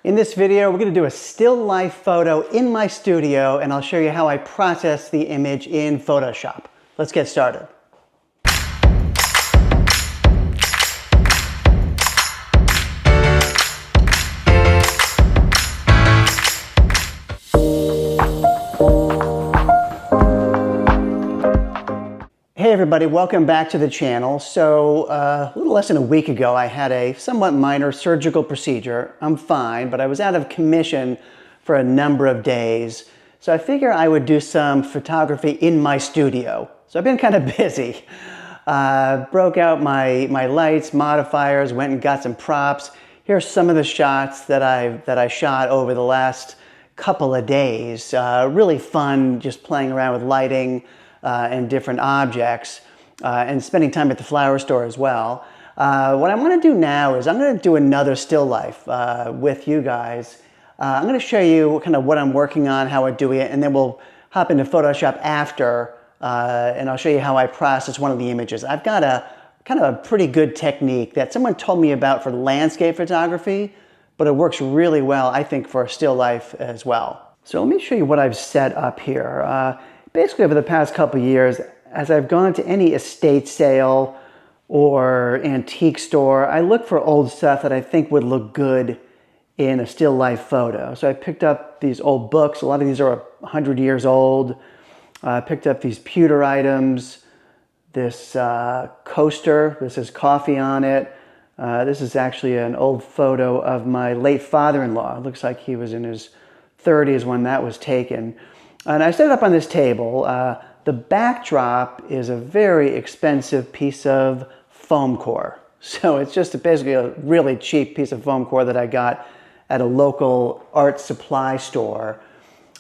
In this video, we're going to do a still life photo in my studio, and I'll show you how I process the image in Photoshop. Let's get started. Hey everybody, welcome back to the channel. So a little less than a week ago, I had a somewhat minor surgical procedure. I'm fine, but I was out of commission for a number of days. So I figure I would do some photography in my studio. So I've been kind of busy. Broke out my lights, modifiers, went and got some props. Here's some of the shots that I shot over the last couple of days. Really fun just playing around with lighting and different objects, and spending time at the flower store as well. What I want to do now is I'm going to do another still life with you guys. I'm going to show you kind of what I'm working on, how I do it, and then we'll hop into Photoshop after, and I'll show you how I process one of the images. I've got a kind of a pretty good technique that someone told me about for landscape photography, but it works really well, I think, for still life as well. So let me show you what I've set up here. Basically, over the past couple of years, as I've gone to any estate sale or antique store, I look for old stuff that I think would look good in a still life photo. So I picked up these old books. A lot of these are 100 years old. I picked up these pewter items, this coaster. This has coffee on it. This is actually an old photo of my late father-in-law. It looks like he was in his 30s when that was taken. And I set it up on this table. The backdrop is a very expensive piece of foam core. So it's just basically a really cheap piece of foam core that I got at a local art supply store.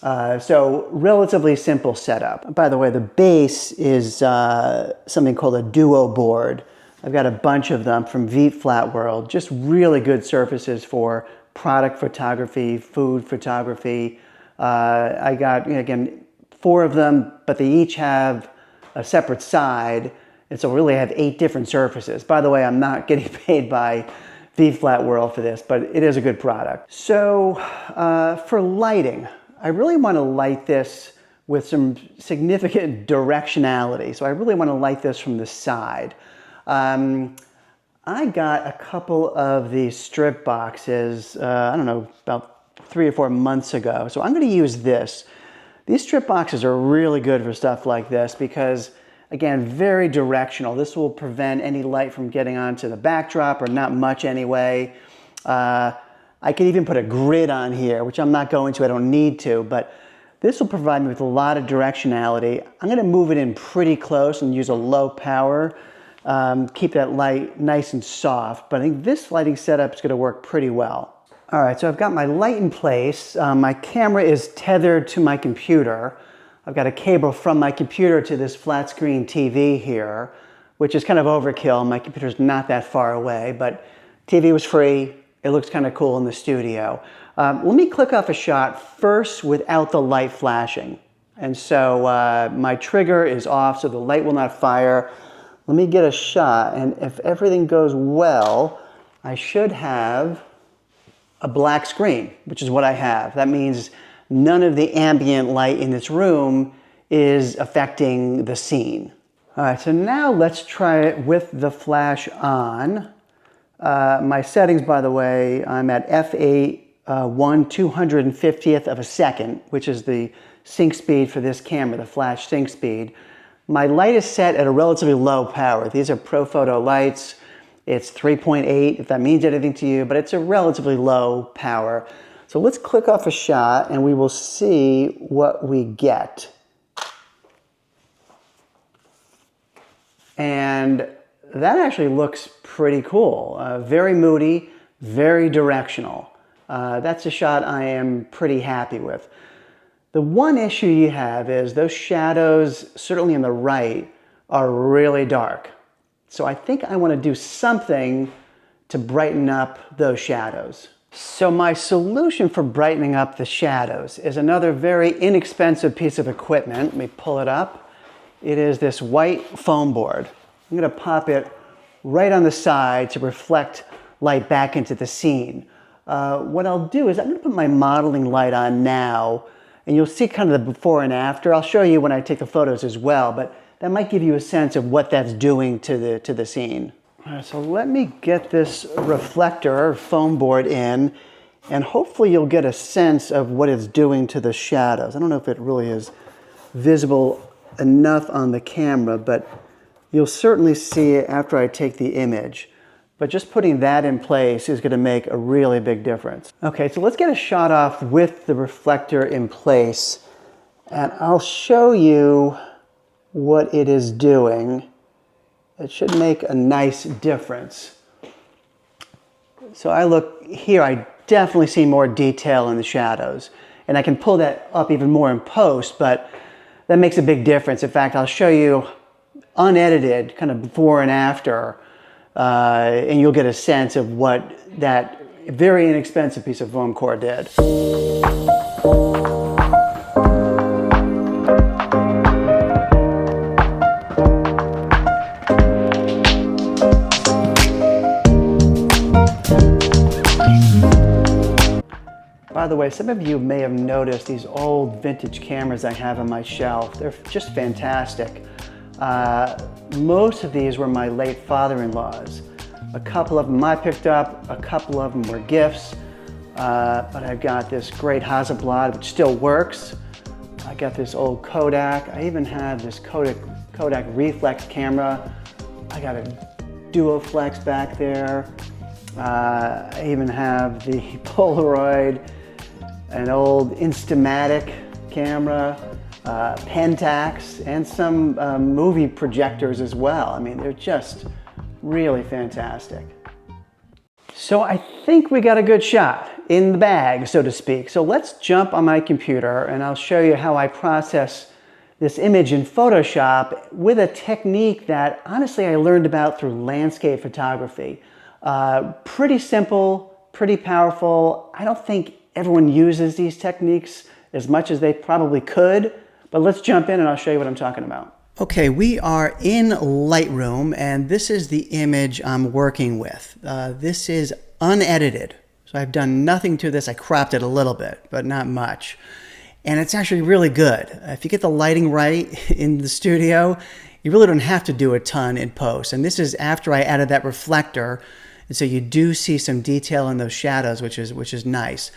So relatively simple setup. By the way, the base is something called a duo board. I've got a bunch of them from Veet Flat World. Just really good surfaces for product photography, food photography. I got, again, 4 of them, but they each have a separate side, and so really I have 8 different surfaces. By the way, I'm not getting paid by Veet Flat World for this, but it is a good product. So for lighting, I really want to light this with some significant directionality. So I really want to light this from the side. I got a couple of these strip boxes, I don't know, about 3 or 4 months ago. So I'm going to use this. These strip boxes are really good for stuff like this because, again, very directional. This will prevent any light from getting onto the backdrop, or not much anyway. I could even put a grid on here, which I'm not going to, I don't need to, but this will provide me with a lot of directionality. I'm going to move it in pretty close and use a low power. Keep that light nice and soft, but I think this lighting setup is going to work pretty well. All right, so I've got my light in place. My camera is tethered to my computer. I've got a cable from my computer to this flat screen TV here, which is kind of overkill. My computer's not that far away, but TV was free. It looks kind of cool in the studio. Let me click off a shot first without the light flashing. And so my trigger is off, so the light will not fire. Let me get a shot, and if everything goes well, I should have a black screen, which is what I have. That means none of the ambient light in this room is affecting the scene. All right, so now let's try it with the flash on. My settings, by the way, I'm at f8 1/250th of a second, which is the sync speed for this camera, the flash sync speed. My light is set at a relatively low power. These are Profoto lights. It's 3.8, if that means anything to you, but it's a relatively low power. So let's click off a shot and we will see what we get. And that actually looks pretty cool. Very moody, very directional. That's a shot I am pretty happy with. The one issue you have is those shadows, certainly on the right, are really dark. So I think I want to do something to brighten up those shadows. So my solution for brightening up the shadows is another very inexpensive piece of equipment. Let me pull it up. It is this white foam board. I'm going to pop it right on the side to reflect light back into the scene. what I'll do is I'm going to put my modeling light on now, and you'll see kind of the before and after. I'll show you when I take the photos as well, but that might give you a sense of what that's doing to the scene. All right, so let me get this reflector or foam board in, and hopefully you'll get a sense of what it's doing to the shadows. I don't know if it really is visible enough on the camera, but you'll certainly see it after I take the image. But just putting that in place is going to make a really big difference. Okay, so let's get a shot off with the reflector in place, and I'll show you what it is doing. It should make a nice difference. So I look here, I definitely see more detail in the shadows, and I can pull that up even more in post, but that makes a big difference. In fact, I'll show you unedited, kind of before and after, and you'll get a sense of what that very inexpensive piece of foam core did. By the way, some of you may have noticed these old vintage cameras I have on my shelf. They're just fantastic. Most of these were my late father-in-law's. A couple of them I picked up, a couple of them were gifts, but I've got this great Hasselblad which still works. I got this old Kodak. I even have this Kodak reflex camera. I got a Duoflex back there. I even have the Polaroid, an old Instamatic camera, Pentax, and some movie projectors as well. I mean, they're just really fantastic. So I think we got a good shot in the bag, so to speak. So let's jump on my computer and I'll show you how I process this image in Photoshop with a technique that honestly I learned about through landscape photography. Pretty simple, pretty powerful. I don't think everyone uses these techniques as much as they probably could, but let's jump in and I'll show you what I'm talking about. Okay, we are in Lightroom and this is the image I'm working with. This is unedited, so I've done nothing to this. I cropped it a little bit, but not much. And it's actually really good. If you get the lighting right in the studio, you really don't have to do a ton in post. And this is after I added that reflector, and so you do see some detail in those shadows, which is nice.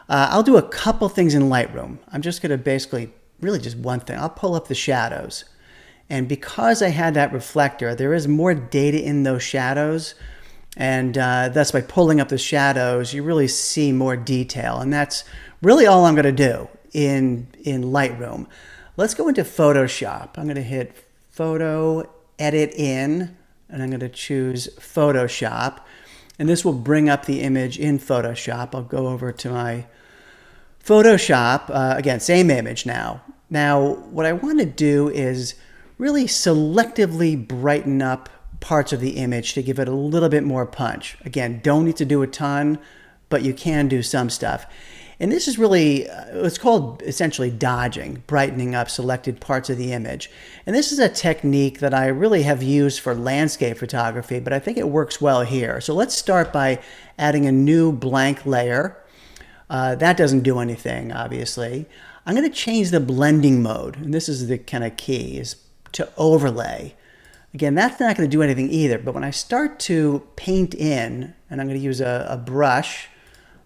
I'll do a couple things in Lightroom. I'm just going to basically, really just one thing. I'll pull up the shadows. And because I had that reflector, there is more data in those shadows. And thus by pulling up the shadows, you really see more detail. And that's really all I'm going to do in Lightroom. Let's go into Photoshop. I'm going to hit Photo, Edit In, and I'm going to choose Photoshop. And this will bring up the image in Photoshop. I'll go over to my Photoshop. Again, same image now. Now, what I want to do is really selectively brighten up parts of the image to give it a little bit more punch. Again, don't need to do a ton, but you can do some stuff. And this is really, it's called essentially dodging, brightening up selected parts of the image. And this is a technique that I really have used for landscape photography, but I think it works well here. So let's start by adding a new blank layer. That doesn't do anything, obviously. I'm going to change the blending mode, and this is the kind of key, is to overlay. Again, that's not going to do anything either, but when I start to paint in, and I'm going to use a brush,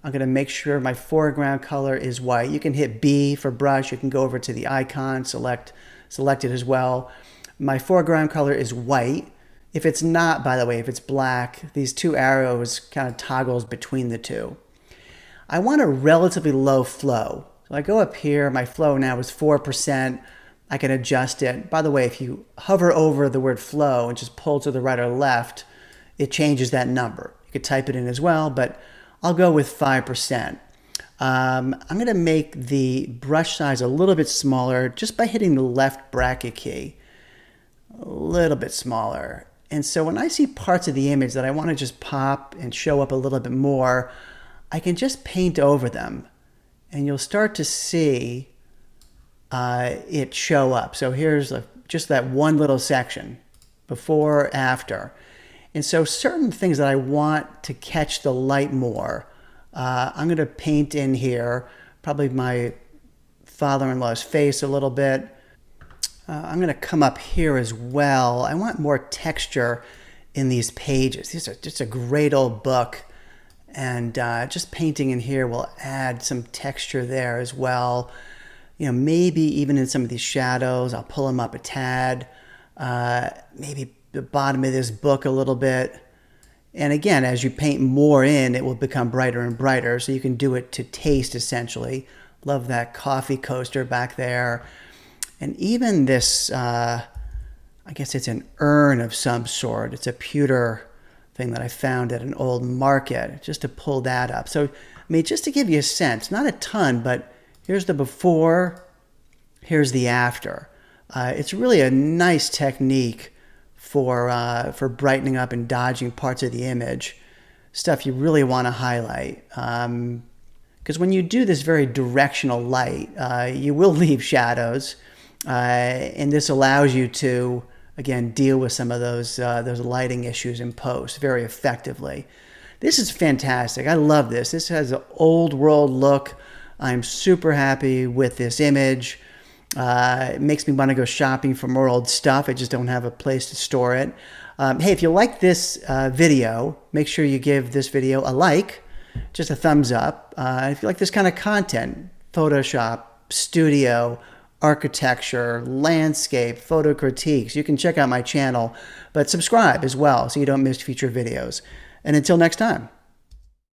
I'm going to make sure my foreground color is white. You can hit B for brush. You can go over to the icon, select it as well. My foreground color is white. If it's not, by the way, if it's black, these two arrows kind of toggles between the two. I want a relatively low flow. So I go up here, my flow now is 4%. I can adjust it. By the way, if you hover over the word flow and just pull to the right or left, it changes that number. You could type it in as well, but I'll go with 5%. I'm going to make the brush size a little bit smaller just by hitting the left bracket key. A little bit smaller. And so when I see parts of the image that I want to just pop and show up a little bit more, I can just paint over them. And you'll start to see it show up. So here's just that one little section, before, after. And so certain things that I want to catch the light more, I'm going to paint in here, probably my father-in-law's face a little bit. I'm going to come up here as well. I want more texture in these pages. These are just a great old book. And just painting in here will add some texture there as well. You know, maybe even in some of these shadows, I'll pull them up a tad. Maybe the bottom of this book a little bit. And again, as you paint more in, it will become brighter and brighter. So you can do it to taste, essentially. Love that coffee coaster back there. And even this, I guess it's an urn of some sort. It's a pewter thing that I found at an old market, just to pull that up. So, I mean, just to give you a sense, not a ton, but here's the before, here's the after. It's really a nice technique for brightening up and dodging parts of the image, stuff you really want to highlight. Because when you do this very directional light, you will leave shadows, and this allows you to, again, deal with some of those lighting issues in post very effectively. This is fantastic. I love this. This has an old world look. I'm super happy with this image. It makes me want to go shopping for more old stuff. I just don't have a place to store it. Hey, if you like this video, make sure you give this video a like, just a thumbs up. If you like this kind of content, Photoshop, studio, architecture, landscape, photo critiques, you can check out my channel, but subscribe as well so you don't miss future videos. And until next time.